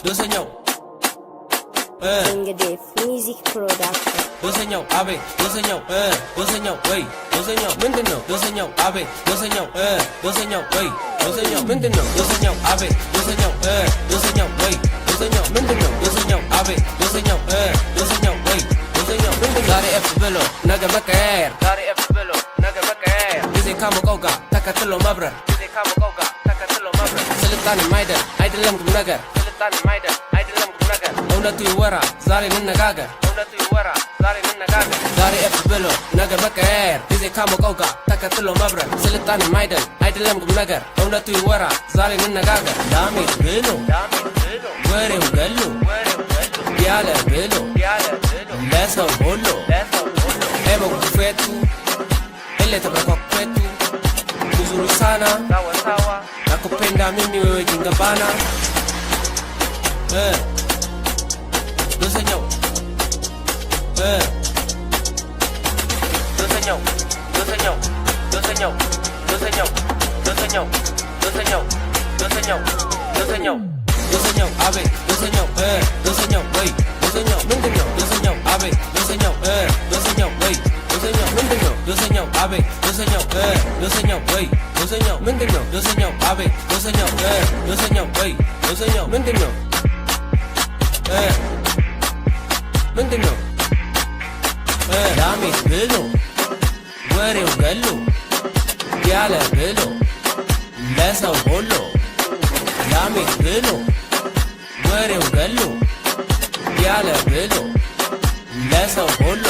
ዶሰኛው እንግዲህ ሚውዚክ ፕሮዳክሽን ዶሰኛው አቤት ዶሰኛው ዶሰኛው ወይ ዶሰኛው ምንድነው ዶሰኛው አቤት ዶሰኛው ዶሰኛው ወይ ዶሰኛው ምንድነው ዶሰኛው አቤት ዶሰኛው ዶሰኛው ወይ ዶሰኛው ምንድነው ዶሰኛው አቤት ዶሰኛው ዶሰኛው ወይ ዶሰኛው ምንድነው ዛሬ ኤፍ ብሎ ነገ መቀየር ዛሬ ኤፍ ብሎ ነገ መቀየር ጊዜ ካሞቀው ጋር ተከትሎ መብረር ጊዜ ካሞቀው ጋር ተከትሎ መብረር ስልጣኔ ማይደል አይደለም ቁም ነገር ስልጣኔ ማይደል አይደለም ቁም ነገር እውነቱ ይወራ ዛሬ እንነጋገር እውነቱ ይወራ ዛሬ እንነጋገር ዛሬ ኤፍ ብሎ ነገ መቀየር ጊዜ ካሞቀው ጋር ተከትሎ መብረር ስልጣኔ ማይደል አይደለም ቁም ነገር እውነቱ ይወራ ዛሬ እንነጋገር ዳሜት ብሎ ወሬው ገሎ ያለ ብሎ ለሰው ሁሉ emo kufetu ele tabakwa kwetu kuzuru sana sawa sawa nakupenda mimi wewe jingabana dosenyo dosenyo dosenyo dosenyo dosenyo dosenyo dosenyo dosenyo dosenyo dosenyo abe dosenyo dosenyo wey dosenyo ምንድነው dosenyo abe dosenyo dosenyo wey dosenyo ምንድነው dosenyo abe dosenyo dosenyo wey dosenyo ምንድነው dosenyo abe dosenyo dosenyo wey dosenyo ምንድነው ምንድነው ዳሜት ብሎ ወሬው ገሎ ያለ ብሎ ለሰው ሁሉ ዳሜት ብሎ ወሬው ገሎ ያለ ብሎ ለሰው ሁሉ